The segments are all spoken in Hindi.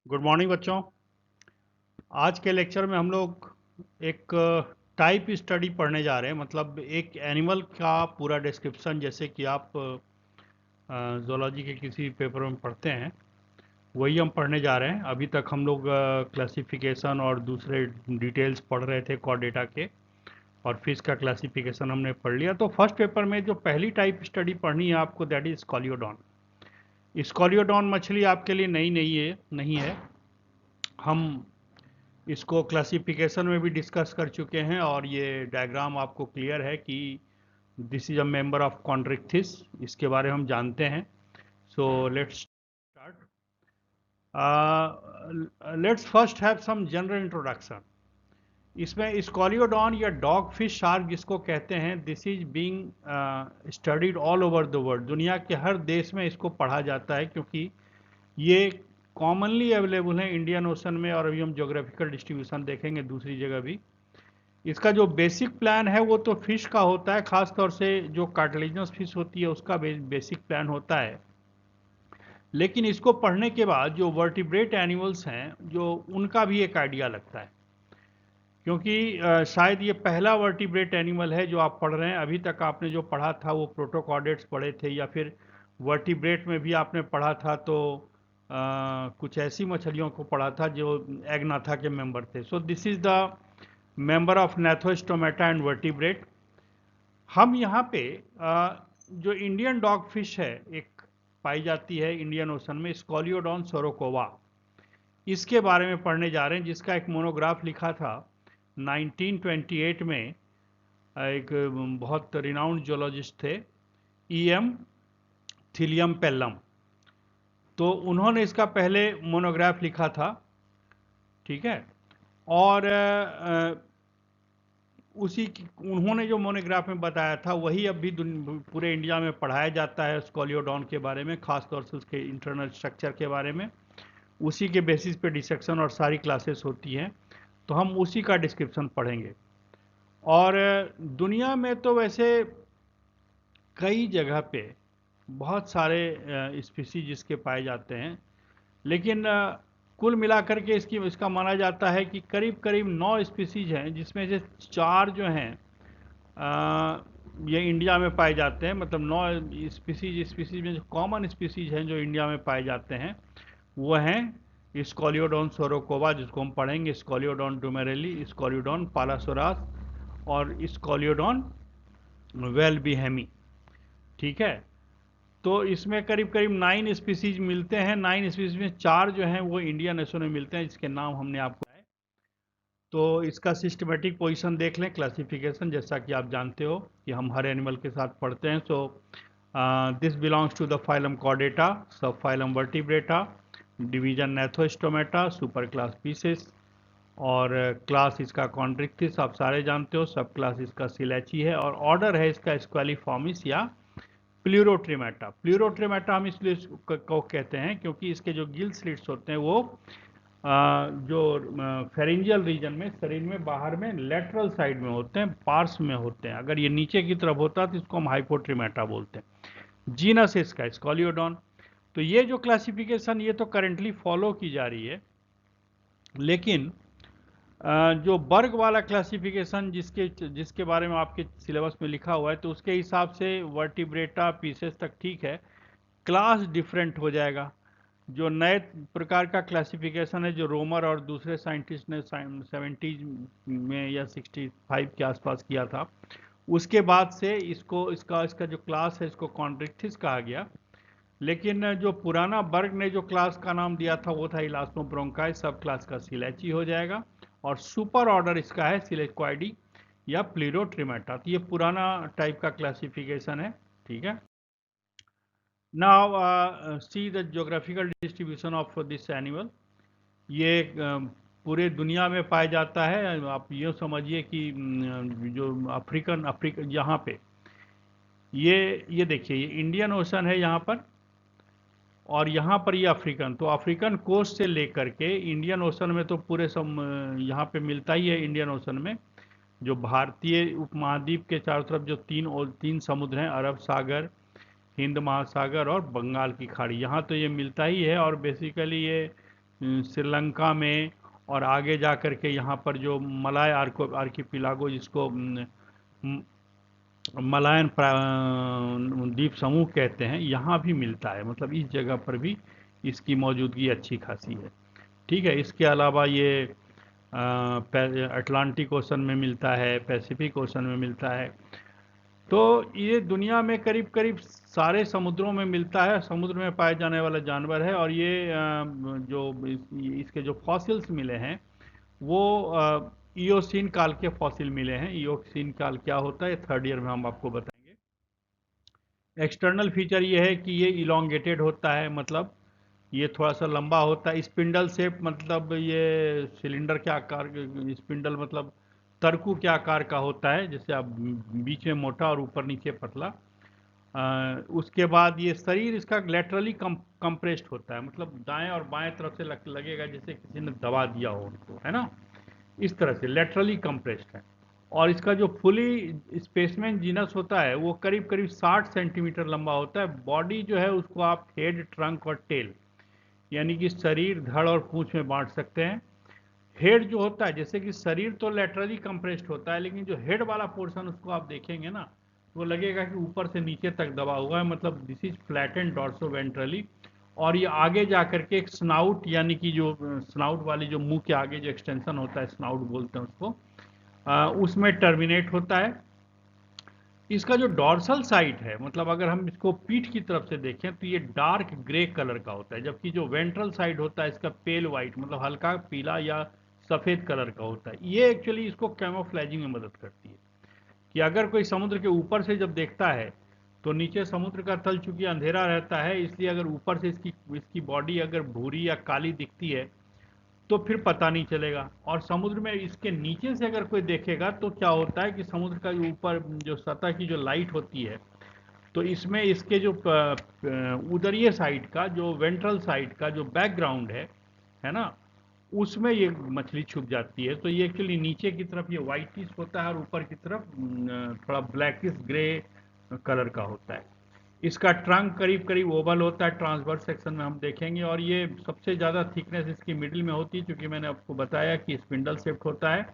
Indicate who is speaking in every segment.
Speaker 1: गुड मॉर्निंग बच्चों। आज के लेक्चर में हम लोग एक टाइप स्टडी पढ़ने जा रहे हैं। मतलब एक एनिमल का पूरा डिस्क्रिप्शन, जैसे कि आप जोलॉजी के किसी पेपर में पढ़ते हैं, वही हम पढ़ने जा रहे हैं। अभी तक हम लोग क्लासिफिकेशन और दूसरे डिटेल्स पढ़ रहे थे कॉर्डेटा के, और फिश का क्लासिफिकेशन हमने पढ़ लिया। तो फर्स्ट पेपर में जो पहली टाइप स्टडी पढ़नी है आपको, दैट इज स्कॉलियोडॉन। स्कॉलियोडॉन मछली आपके लिए नई नहीं है। हम इसको क्लासिफिकेशन में भी डिस्कस कर चुके हैं, और ये डायग्राम आपको क्लियर है कि this is a member of Chondrichthyes. इसके बारे में हम जानते हैं। So let's start. Let's first have some general introduction. इसमें स्कॉलियोडॉन या डॉग फिश शार्क जिसको कहते हैं, this is being studied all over the world. दुनिया के हर देश में इसको पढ़ा जाता है, क्योंकि ये कॉमनली अवेलेबल है इंडियन ओशन में, और अभी हम ज्योग्राफिकल डिस्ट्रीब्यूशन देखेंगे दूसरी जगह भी। इसका जो बेसिक प्लान है वो तो फिश का होता है, खास तौर से जो कार्टिलेजिनस फिश होती है उसका बेसिक प्लान होता है। लेकिन इसको पढ़ने के बाद जो वर्टिब्रेट एनिमल्स हैं, जो उनका भी एक आइडिया लगता है, क्योंकि शायद ये पहला वर्टिब्रेट एनिमल है जो आप पढ़ रहे हैं। अभी तक आपने जो पढ़ा था वो प्रोटोकॉर्डेट्स पढ़े थे, या फिर वर्टिब्रेट में भी आपने पढ़ा था तो कुछ ऐसी मछलियों को पढ़ा था जो एग्नाथा के मेंबर थे। So this is the member of Gnathostomata and vertebrate. हम यहाँ पे जो इंडियन डॉग फिश है, एक पाई जाती है इंडियन ओशन में, स्कॉलियोडॉन सोरोकोवा, इसके बारे में पढ़ने जा रहे हैं, जिसका एक मोनोग्राफ लिखा था 1928 में। एक बहुत रिनाउंड जोलॉजिस्ट थे, ई.एम. थिलियम पेल्लम। तो उन्होंने इसका पहले मोनोग्राफ लिखा था, ठीक है। और उन्होंने जो मोनोग्राफ में बताया था वही अब भी पूरे इंडिया में पढ़ाया जाता है स्कॉलियोडॉन के बारे में, खासतौर से उसके इंटरनल स्ट्रक्चर के बारे में। उसी के बेसिस पे डिसेक्शन और सारी क्लासेस होती हैं, तो हम उसी का डिस्क्रिप्शन पढ़ेंगे। और दुनिया में तो वैसे कई जगह पे बहुत सारे स्पीसीज इसके पाए जाते हैं, लेकिन कुल मिलाकर के इसका माना जाता है कि करीब करीब 9 स्पीसीज हैं, जिसमें से 4 जो हैं ये इंडिया में पाए जाते हैं। मतलब 9 स्पीसीज में जो कॉमन स्पीसीज हैं जो इंडिया में पाए जाते हैं, वो हैं स्कॉलियोडॉन सोरोकोवा, जिसको हम पढ़ेंगे, स्कॉलियोडॉन डुमेरेली, स्कॉलियोडॉन पालासोरास, और स्कॉलियोडॉन वेलबीहेमी, ठीक है। तो इसमें करीब करीब 9 स्पीसीज मिलते हैं। 9 स्पीसीज में 4 जो हैं वो इंडियन नेशन में मिलते हैं, जिसके नाम हमने आपको बताए। तो इसका सिस्टमेटिक पोजीशन देख लें, क्लासिफिकेशन, जैसा कि आप जानते हो कि हम हर एनिमल के साथ पढ़ते हैं। So this belongs to the phylum chordata, sub phylum vertebrata, division gnathostomata, super class pisces, और क्लास इसका कॉन्ड्रिक्थिस आप सारे जानते हो, सब क्लास इसका सिलेची है, और ऑर्डर है इसका स्क्वालिफॉर्मिस या प्लूरोट्रिमेटा। प्लूरोट्रिमेटा हम इसलिए को कहते हैं क्योंकि इसके जो गिल स्लिट्स होते हैं वो जो फेरिंजियल रीजन में, शरीर में बाहर में लेटरल साइड में होते हैं, पार्श्व में होते हैं। अगर ये नीचे की तरफ होता है तो इसको हम हाइपोट्रिमेटा बोलते हैं। जीनस इसका स्कॉलियोडॉन। तो ये जो क्लासिफिकेशन ये तो करेंटली फॉलो की जा रही है, लेकिन जो वर्ग वाला क्लासिफिकेशन जिसके बारे में आपके सिलेबस में लिखा हुआ है, तो उसके हिसाब से वर्टिब्रेटा पीसेस तक ठीक है, क्लास डिफरेंट हो जाएगा। जो नए प्रकार का क्लासिफिकेशन है जो रोमर और दूसरे साइंटिस्ट ने 70s में या 65 के आसपास किया था, उसके बाद से इसका जो क्लास है इसको कॉन्ड्रिक्थिस कहा गया। लेकिन जो पुराना बर्ग ने जो क्लास का नाम दिया था वो था इलास्मोब्रोंकाई, सब क्लास का सिलेची हो जाएगा, और सुपर ऑर्डर इसका है सिलेक्वाइडी या प्लीरोट्रिमेटा। तो ये पुराना टाइप का क्लासिफिकेशन है, ठीक है। Now see the geographical distribution of this animal. ये पूरे दुनिया में पाया जाता है। आप ये समझिए कि जो अफ्रीकन यहाँ पे ये देखिए, ये इंडियन ओशन है यहाँ पर, और यहाँ पर ये अफ्रीकन। तो अफ्रीकन कोस्ट से लेकर के इंडियन ओशन में तो पूरे सब यहाँ पे मिलता ही है। इंडियन ओशन में जो भारतीय उपमहाद्वीप के चारों तरफ जो तीन समुद्र हैं, अरब सागर, हिंद महासागर और बंगाल की खाड़ी, यहाँ तो ये मिलता ही है। और बेसिकली ये श्रीलंका में, और आगे जा कर के यहाँ पर जो मलाय आर्किपिलागो, जिसको मलायन द्वीप समूह कहते हैं, यहाँ भी मिलता है। मतलब इस जगह पर भी इसकी मौजूदगी अच्छी खासी है। ठीक है। इसके अलावा ये अटलांटिक ओशन में मिलता है, पैसिफिक ओशन में मिलता है। तो ये दुनिया में करीब करीब सारे समुद्रों में मिलता है, समुद्र में पाए जाने वाला जानवर है। और ये इसके जो फॉसिल्स मिले हैं वो इयोसीन काल के फॉसिल मिले हैं। इयोसीन काल क्या होता है, थर्ड ईयर में हम आपको बताएंगे। एक्सटर्नल फीचर ये है कि ये इलोंगेटेड होता है, मतलब ये थोड़ा सा लंबा होता है। स्पिंडल शेप, मतलब ये सिलेंडर के आकार, स्पिंडल मतलब तरकू के आकार का होता है, जैसे आप बीच में मोटा और ऊपर नीचे पतला। उसके बाद ये शरीर इसका लेटरली कंप्रेस्ड होता है, मतलब दाएं और बाएं तरफ से लगेगा जैसे किसी ने दबा दिया हो उनको, है ना। इस तरह से लेटरली कंप्रेस्ड है। और इसका जो फुली स्पेसमैन जीनस होता है वो करीब करीब 60 सेंटीमीटर लंबा होता है। बॉडी जो है उसको आप हेड, ट्रंक और टेल, यानी कि शरीर, धड़ और पूंछ में बांट सकते हैं। हेड जो होता है, जैसे कि शरीर तो लेटरली कंप्रेस्ड होता है, लेकिन जो हेड वाला पोर्शन उसको आप देखेंगे ना, वो लगेगा कि ऊपर से नीचे तक दबा हुआ है, मतलब this is flat and dorso ventrally. और ये आगे जा करके एक स्नाउट, यानी कि जो स्नाउट वाली जो मुंह के आगे जो एक्सटेंशन होता है, स्नाउट बोलते हैं उसको, उसमें टर्मिनेट होता है। इसका जो डॉर्सल साइड है, मतलब अगर हम इसको पीठ की तरफ से देखें तो ये डार्क ग्रे कलर का होता है, जबकि जो वेंट्रल साइड होता है इसका पेल वाइट, मतलब हल्का पीला या सफ़ेद कलर का होता है। ये एक्चुअली इसको कैमोफ्लेजिंग में मदद करती है कि अगर कोई समुद्र के ऊपर से जब देखता है तो नीचे समुद्र का तल चूंकि अंधेरा रहता है, इसलिए अगर ऊपर से इसकी बॉडी अगर भूरी या काली दिखती है तो फिर पता नहीं चलेगा। और समुद्र में इसके नीचे से अगर कोई देखेगा तो क्या होता है कि समुद्र का ऊपर जो सतह की जो लाइट होती है, तो इसमें इसके जो उदरीय साइड का, जो वेंट्रल साइड का जो बैकग्राउंड है ना, उसमें ये मछली छुप जाती है। तो ये एक्चुअली नीचे की तरफ ये व्हाइटिश होता है और ऊपर की तरफ थोड़ा ब्लैकिश ग्रे कलर का होता है। इसका ट्रंक करीब करीब ओवल होता है, ट्रांसवर्स सेक्शन में हम देखेंगे। और ये सबसे ज़्यादा थिकनेस इसकी मिडिल में होती है, क्योंकि मैंने आपको बताया कि स्पिंडल शेप्ड होता है।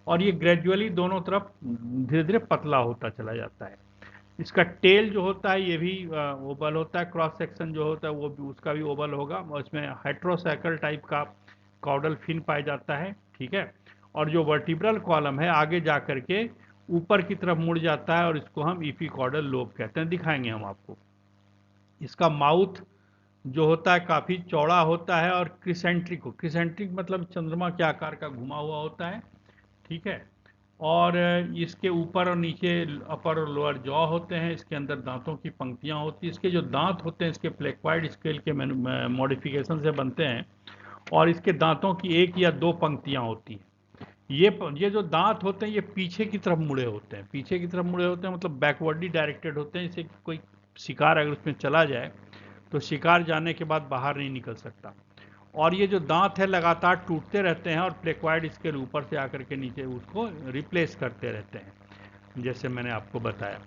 Speaker 1: और ये ग्रेजुअली दोनों तरफ धीरे धीरे पतला होता चला जाता है। इसका टेल जो होता है ये भी ओवल होता है, क्रॉस सेक्शन जो होता है वो भी, उसका भी ओवल होगा। और इसमें हेट्रोसाइकल टाइप का कॉर्डल फिन पाया जाता है। ठीक है। और जो वर्टिब्रल कॉलम है आगे जा करके ऊपर की तरफ मुड़ जाता है, और इसको हम इपिकॉर्डल लोब कहते हैं, दिखाएंगे हम आपको। इसका माउथ जो होता है काफ़ी चौड़ा होता है और क्रिसेंट्रिक हो, क्रिसेंट्रिक मतलब चंद्रमा के आकार का घुमा हुआ होता है। ठीक है। और इसके ऊपर और नीचे अपर और लोअर जॉ होते हैं। इसके अंदर दांतों की पंक्तियां होती हैं। इसके जो दांत होते हैं इसके प्लेक्वाइड स्केल के मॉडिफिकेशन से बनते हैं, और इसके दांतों की एक या दो पंक्तियां होती हैं। ये जो दांत होते हैं ये पीछे की तरफ मुड़े होते हैं, पीछे की तरफ मुड़े होते हैं, मतलब बैकवर्डली डायरेक्टेड होते हैं। जैसे कोई शिकार अगर उसमें चला जाए तो शिकार जाने के बाद बाहर नहीं निकल सकता। और ये जो दांत है लगातार टूटते रहते हैं, और प्लेक्वाइड इसके ऊपर से आकर के नीचे उसको रिप्लेस करते रहते हैं, जैसे मैंने आपको बताया।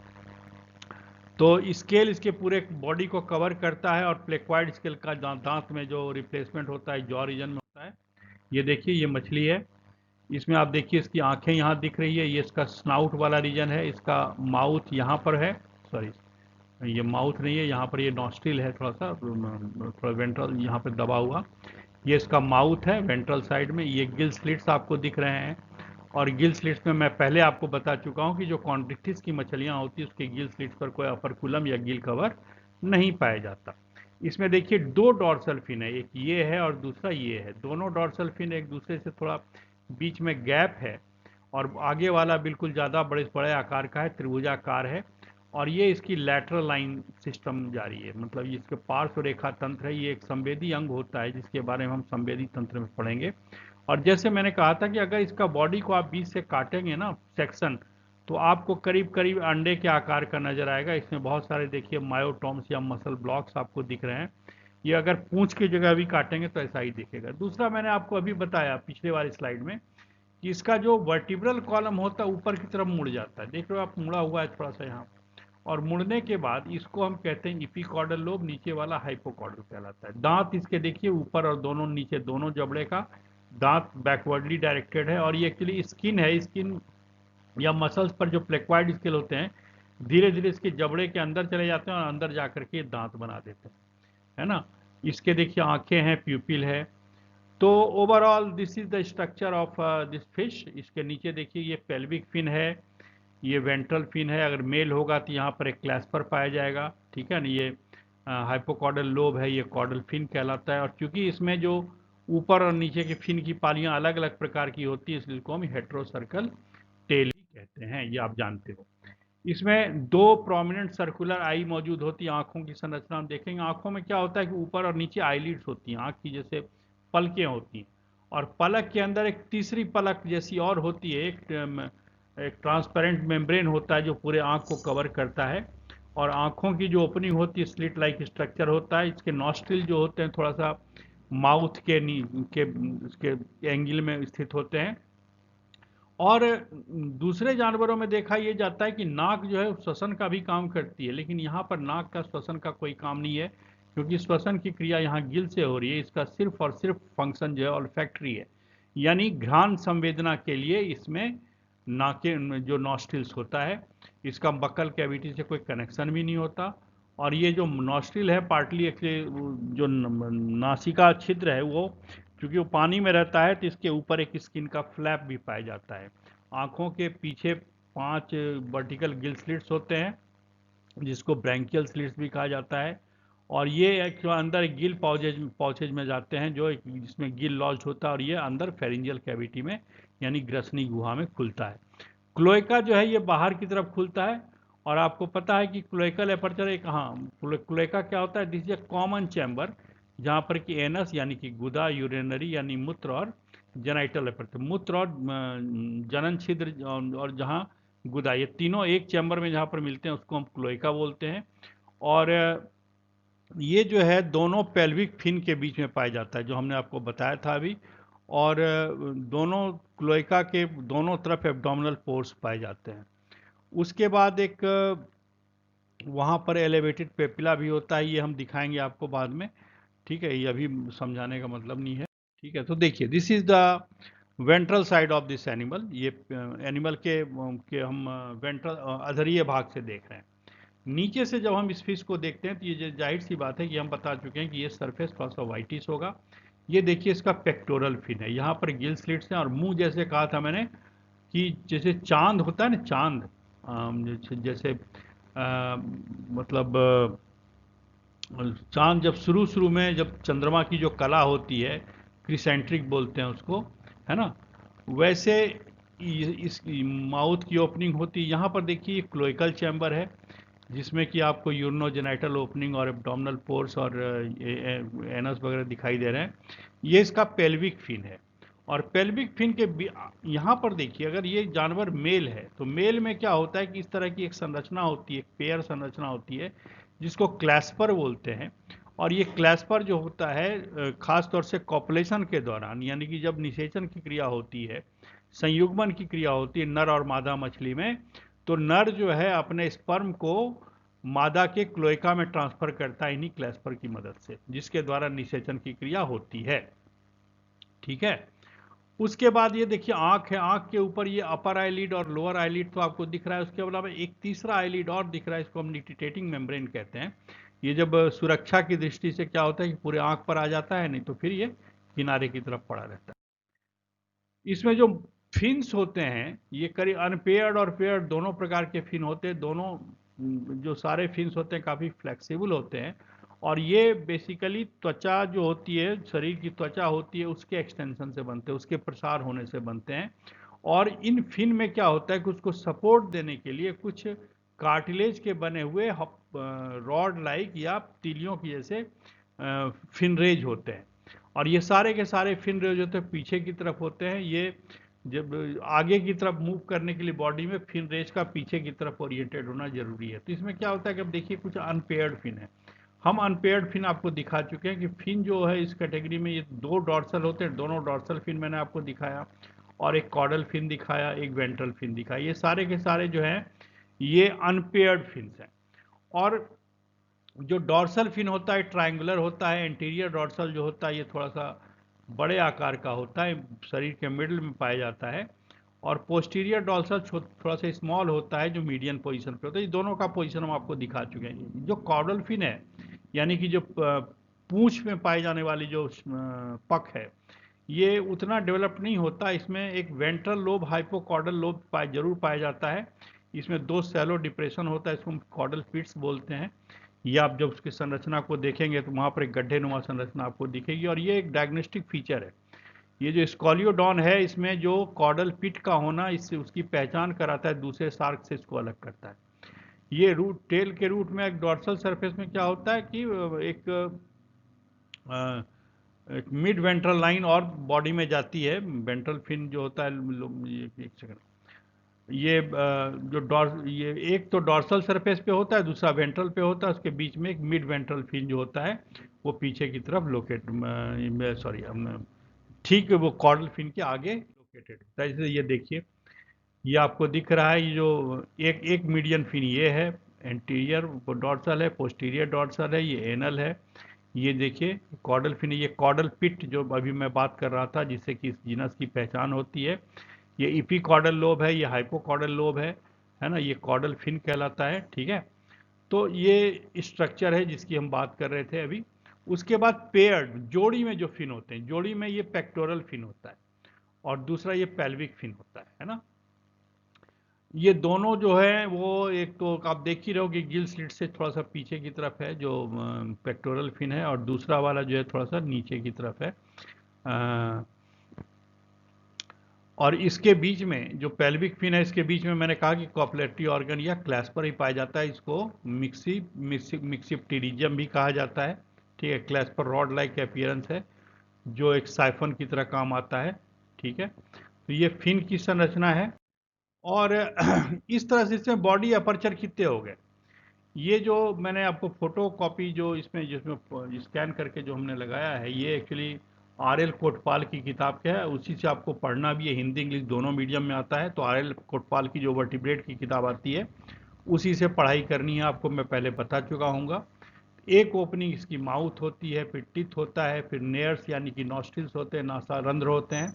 Speaker 1: तो स्केल इसके पूरे बॉडी को कवर करता है, और प्लेक्वाइड स्केल का दांत में जो रिप्लेसमेंट होता है जॉ रीजन में होता है। ये देखिए ये मछली है, इसमें आप देखिए इसकी आंखें यहाँ दिख रही है, ये इसका स्नाउट वाला रीजन है। इसका माउथ यहाँ पर है, सॉरी ये माउथ नहीं है, यहाँ पर ये नॉस्ट्रिल है, थोड़ा वेंट्रल यहाँ पे दबा हुआ। ये इसका माउथ है वेंट्रल साइड में। ये गिल स्लिट्स आपको दिख रहे हैं, और गिल स्लिट्स में मैं पहले आपको बता चुका हूँ कि जो कॉन्ट्रिक्टिस की मछलियाँ होती है उसके गिल स्लिट्स पर कोई अपरकुलम या गिल कवर नहीं पाया जाता। इसमें देखिए दो डॉर्सल फिन है, एक ये है और दूसरा ये है। दोनों डॉर्सल फिन एक दूसरे से थोड़ा बीच में गैप है, और आगे वाला बिल्कुल ज़्यादा बड़े बड़े आकार का है, त्रिभुजाकार है। और ये इसकी लैटरल लाइन सिस्टम जारी है, मतलब ये इसके पार्श्व रेखा तंत्र है। ये एक संवेदी अंग होता है जिसके बारे में हम संवेदी तंत्र में पढ़ेंगे। और जैसे मैंने कहा था कि अगर इसका बॉडी को आप बीच से काटेंगे ना सेक्शन, तो आपको करीब करीब अंडे के आकार का नजर आएगा। इसमें बहुत सारे देखिए मायोटॉम्स या मसल ब्लॉक्स आपको दिख रहे हैं। ये अगर पूंछ की जगह भी काटेंगे तो ऐसा ही दिखेगा। दूसरा मैंने आपको अभी बताया पिछले वाली स्लाइड में कि इसका जो वर्टिब्रल कॉलम होता है ऊपर की तरफ मुड़ जाता है, देख रहे हो आप, मुड़ा हुआ है थोड़ा सा यहाँ। और मुड़ने के बाद इसको हम कहते हैं इपिकॉर्डल लोब, नीचे वाला हाइपोकॉर्डल कहलाता है। दांत इसके देखिए ऊपर और दोनों नीचे दोनों जबड़े का दांत बैकवर्डली डायरेक्टेड है, और ये एक्चुअली स्किन है, स्किन या मसल्स पर जो प्लेक्वाइड स्केल होते हैं धीरे धीरे इसके जबड़े के अंदर चले जाते हैं और अंदर जाकर के दांत बना देते हैं, है ना। इसके देखिए आंखें हैं, प्यूपिल है। तो overall this is the structure of this fish. इसके नीचे देखिए ये पेल्विक फिन है, ये वेंट्रल फिन है। अगर मेल होगा तो यहाँ पर एक क्लैस्पर पाया जाएगा, ठीक है ना। ये हाइपोकॉर्डल लोब है, ये कॉर्डल फिन कहलाता है। और क्योंकि इसमें जो ऊपर और नीचे के फिन की पालियां अलग अलग प्रकार की होती है, इसलिए इसको हम हेट्रोसर्कल टेल ही कहते हैं, ये आप जानते हो। इसमें दो प्रोमिनेंट सर्कुलर आई मौजूद होती है। आंखों की संरचना हम देखेंगे। आंखों में क्या होता है कि ऊपर और नीचे आईलिड्स होती हैं, आंख की जैसे पलकें होती हैं, और पलक के अंदर एक तीसरी पलक जैसी और होती है, एक ट्रांसपेरेंट मेम्ब्रेन होता है जो पूरे आंख को कवर करता है। और आंखों की जो ओपनिंग होती है स्लिट लाइक स्ट्रक्चर होता है। इसके नॉस्ट्रिल जो होते हैं थोड़ा सा माउथ के एंगल में स्थित होते हैं। और दूसरे जानवरों में देखा यह जाता है कि नाक जो है श्वसन का भी काम करती है, लेकिन यहाँ पर नाक का श्वसन का कोई काम नहीं है, क्योंकि श्वसन की क्रिया यहाँ गिल से हो रही है। इसका सिर्फ और सिर्फ फंक्शन जो है ऑल्फैक्टरी है, यानी घ्राण संवेदना के लिए इसमें नाके जो नॉस्ट्रिल्स होता है, इसका बक्कल कैविटी से कोई कनेक्शन भी नहीं होता। और ये जो नॉस्ट्रिल है पार्टली जो नासिका छिद्र है वो, क्योंकि वो पानी में रहता है तो इसके ऊपर एक स्किन का फ्लैप भी पाया जाता है। आंखों के पीछे 5 वर्टिकल गिल स्लिट्स होते हैं, जिसको ब्रैंकियल स्लिट्स भी कहा जाता है। और ये एक अंदर गिल पाउचेज में जाते हैं, जो जिसमें गिल लॉज होता है, और ये अंदर फेरिंजियल कैविटी में यानी ग्रसनी गुहा में खुलता है। क्लोएका जो है ये बाहर की तरफ खुलता है। और आपको पता है कि क्लोएकल एपर्चर एक, हाँ, क्लोएका क्या होता है, this is a common chamber, जहाँ पर कि एनस यानी कि गुदा, यूरिनरी यानी मूत्र, और जेनाइटल एपर्चर मूत्र और जनन छिद्र, और जहाँ गुदा, ये तीनों एक चैम्बर में जहाँ पर मिलते हैं उसको हम क्लोएका बोलते हैं। और ये जो है दोनों पेल्विक फिन के बीच में पाया जाता है, जो हमने आपको बताया था अभी। और दोनों क्लोएका के दोनों तरफ एब्डोमिनल पोर्स पाए जाते हैं। उसके बाद एक वहाँ पर एलिवेटेड पेपिला भी होता है, ये हम दिखाएंगे आपको बाद में, ठीक है। ये अभी समझाने का मतलब नहीं है, ठीक है। तो देखिए this is the ventral side of this animal. ये एनिमल के हम वेंट्रल अधरीय भाग से देख रहे हैं। नीचे से जब हम इस फिश को देखते हैं तो ये जाहिर सी बात है कि हम बता चुके हैं कि ये सरफेस थोड़ा सा वाइटिश होगा। ये देखिए इसका पेक्टोरल फिन है, यहाँ पर गिल स्लिट्स हैं, और मुंह जैसे कहा था मैंने कि जैसे चांद होता है ना, चांद जैसे मतलब चांद जब शुरू शुरू में जब चंद्रमा की जो कला होती है, क्रिसेंट्रिक बोलते हैं उसको, है ना, वैसे इस माउथ की ओपनिंग होती है। यहाँ पर देखिए क्लोइकल चैम्बर है, जिसमें कि आपको यूरिनोजेनाइटल ओपनिंग और एब्डोमिनल पोर्स और एनस वगैरह दिखाई दे रहे हैं। ये इसका पेल्विक फिन है। और पेल्विक फिन के यहाँ पर देखिए, अगर ये जानवर मेल है तो मेल में क्या होता है कि इस तरह की एक संरचना होती है, एक पेयर संरचना होती है, जिसको क्लैस्पर बोलते हैं। और ये क्लैस्पर जो होता है खास तौर से कॉपुलेशन के दौरान, यानी कि जब निषेचन की क्रिया होती है, संयुग्मन की क्रिया होती है नर और मादा मछली में, तो नर जो है अपने स्पर्म को मादा के क्लोएका में ट्रांसफर करता है इन्हीं क्लैस्पर की मदद से, जिसके द्वारा निषेचन की क्रिया होती है, ठीक है। उसके बाद ये देखिए आंख है, आंख के ऊपर ये अपर आईलिड और लोअर आईलिड तो आपको दिख रहा है। उसके अलावा एक तीसरा आईलिड और दिख रहा है, इसको हम निटिटेटिंग मेम्ब्रेन कहते हैं। ये जब सुरक्षा की दृष्टि से क्या होता है कि पूरे आंख पर आ जाता है, नहीं तो फिर ये किनारे की तरफ पड़ा रहता है। इसमें जो फिन्स होते हैं ये करीब अनपेयर्ड और पेयर्ड दोनों प्रकार के फिन होते हैं। दोनों जो सारे फिन्स होते हैं काफ़ी फ्लेक्सिबल होते हैं, और ये बेसिकली त्वचा जो होती है, शरीर की त्वचा होती है, उसके एक्सटेंशन से बनते हैं, उसके प्रसार होने से बनते हैं। और इन फिन में क्या होता है कि उसको सपोर्ट देने के लिए कुछ कार्टिलेज के बने हुए रॉड लाइक या तीलियों की जैसे फिनरेज होते हैं। और ये सारे के सारे फिनरेज होते हैं पीछे की तरफ होते हैं। ये जब आगे की तरफ मूव करने के लिए बॉडी में फिनरेज का पीछे की तरफ ओरिएंटेड होना जरूरी है। तो इसमें क्या होता है कि अब देखिए कुछ अनपेयर्ड फिन है। हम अनपेयर्ड फिन आपको दिखा चुके हैं कि फिन जो है इस कैटेगरी में ये दो डॉर्सल होते हैं, दोनों डॉर्सल फिन मैंने आपको दिखाया, और एक कॉर्डल फिन दिखाया, एक वेंट्रल फिन दिखाया। ये सारे के सारे जो हैं ये अनपेयर्ड फिन्स हैं। और जो डॉर्सल फिन होता है ट्रायंगुलर होता है, एंटीरियर डॉर्सल जो होता है ये थोड़ा सा बड़े आकार का होता है, शरीर के मिडिल में पाया जाता है। और पोस्टीरियर डॉर्सल थोड़ा सा स्मॉल होता है, जो मीडियन पोजीशन पे होता है। ये दोनों का पोजीशन हम आपको दिखा चुके हैं। जो कॉर्डल फिन है, यानी कि जो पूंछ में पाई जाने वाली जो पक है, ये उतना डेवलप नहीं होता। इसमें एक वेंट्रल लोब, हाइपोकॉर्डल लोब जरूर पाया जाता है। इसमें 2 सैलो डिप्रेशन होता है, इसको हम कॉर्डल पिट्स बोलते हैं। ये आप जब उसकी संरचना को देखेंगे तो वहाँ पर एक गड्ढे नुमा संरचना आपको दिखेगी, और ये एक डायग्नोस्टिक फीचर है। ये जो स्कॉलियोडॉन है, इसमें जो कॉर्डल पिट का होना इससे उसकी पहचान कराता है, दूसरे शार्क से इसको अलग करता है। ये रूट, टेल के रूट में एक डॉर्सल सरफेस में क्या होता है कि एक मिड वेंट्रल लाइन और बॉडी में जाती है। वेंट्रल फिन जो होता है, एक सेकंड, ये एक तो डॉर्सल सरफेस पे होता है, दूसरा वेंट्रल पे होता है, उसके बीच में एक मिड वेंट्रल फिन जो होता है वो पीछे की तरफ लोकेट, सॉरी, ठीक है, वो कॉर्डल फिन के आगे लोकेटेड होता है। जैसे ये देखिए, ये आपको दिख रहा है, ये जो एक मीडियन फिन ये है, एंटीरियर डॉर्सल है, पोस्टीरियर डॉर्सल है, ये एनल है। ये देखिए कॉर्डल फिन, ये कॉर्डल पिट जो अभी मैं बात कर रहा था, जिससे कि इस जीनस की पहचान होती है। ये इपीकॉर्डल लोब है, ये हाइपोकॉर्डल लोब है ना, ये कॉर्डल फिन कहलाता है, ठीक है। तो ये स्ट्रक्चर है जिसकी हम बात कर रहे थे अभी। उसके बाद पेयर्ड, जोड़ी में जो फिन होते हैं, जोड़ी में ये पेक्टोरल फिन होता है और दूसरा ये पेल्विक फिन होता है ना। ये दोनों जो है वो, एक तो आप देख ही रहोगे गिल स्लिट से थोड़ा सा पीछे की तरफ है जो पेक्टोरल फिन है, और दूसरा वाला जो है थोड़ा सा नीचे की तरफ है। और इसके बीच में जो पेल्विक फिन है, इसके बीच में मैंने कहा कि कॉपलेटरी ऑर्गन या क्लैस्पर ही पाया जाता है। इसको मिक्सिप्टेरिडियम भी कहा जाता है, ठीक है। क्लैस्पर रॉड लाइक अपीयरेंस है, जो एक साइफन की तरह काम आता है, ठीक है। तो ये फिन की संरचना है। और इस तरह से इसमें बॉडी अपर्चर कितने हो गए, ये जो मैंने आपको फोटो कॉपी जो इसमें जिसमें स्कैन करके जो हमने लगाया है, ये एक्चुअली आर.एल. कोटपाल की किताब का है। उसी से आपको पढ़ना भी है, हिंदी इंग्लिश दोनों मीडियम में आता है। तो आर.एल. कोटपाल की जो वर्टिब्रेट की किताब आती है, उसी से पढ़ाई करनी है आपको, मैं पहले बता चुका हूँगा। एक ओपनिंग इसकी माउथ होती है, फिर टिथ होता है, फिर नेयर्स यानी कि नॉस्ट्रिल्स होते हैं, नासा रंध्र होते हैं,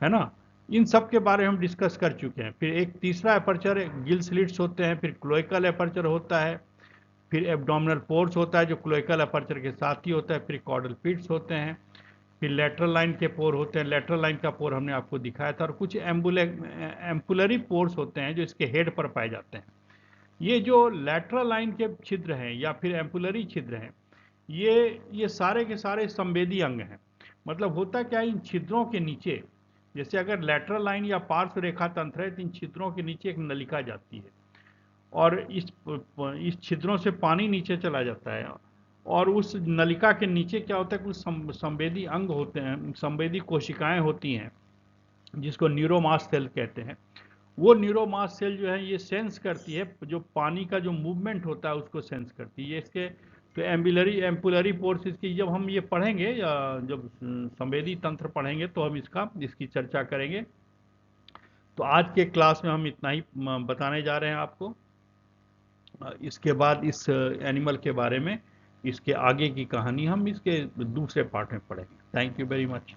Speaker 1: है ना। इन सब के बारे में हम डिस्कस कर चुके हैं। फिर एक तीसरा एपर्चर गिल स्लिट्स होते हैं, फिर क्लोइकल एपर्चर होता है, फिर एब्डोमिनल पोर्स होता है जो क्लोइकल अपर्चर के साथ ही होता है, फिर कॉर्डल पिट्स होते हैं, फिर लेटरल लाइन के पोर होते हैं। लेटरल लाइन का पोर हमने आपको दिखाया था। और कुछ एम्पुलरी पोर्स होते हैं जो इसके हेड पर पाए जाते हैं। ये जो लेटरल लाइन के छिद्र हैं या फिर एम्पुलरी छिद्र हैं, ये सारे के सारे संवेदी अंग हैं। मतलब होता क्या है, इन छिद्रों के नीचे, जैसे अगर लेटरल लाइन या पार्श्व रेखा तंत्र है, तो इन छिद्रों के नीचे एक नलिका जाती है, और इस छिद्रों से पानी नीचे चला जाता है। और उस नलिका के नीचे क्या होता है, कुछ संवेदी अंग होते हैं, संवेदी कोशिकाएं होती हैं, जिसको न्यूरोमास सेल कहते हैं। वो न्यूरोमास सेल जो है ये सेंस करती है, जो पानी का जो मूवमेंट होता है उसको सेंस करती है। ये इसके तो एम्पुलरी पोर्स इसकी जब हम ये पढ़ेंगे, या जब संवेदी तंत्र पढ़ेंगे, तो हम इसकी चर्चा करेंगे। तो आज के क्लास में हम इतना ही बताने जा रहे हैं आपको। इसके बाद इस एनिमल के बारे में, इसके आगे की कहानी हम इसके दूसरे पार्ट में पढ़ेंगे। Thank you very much.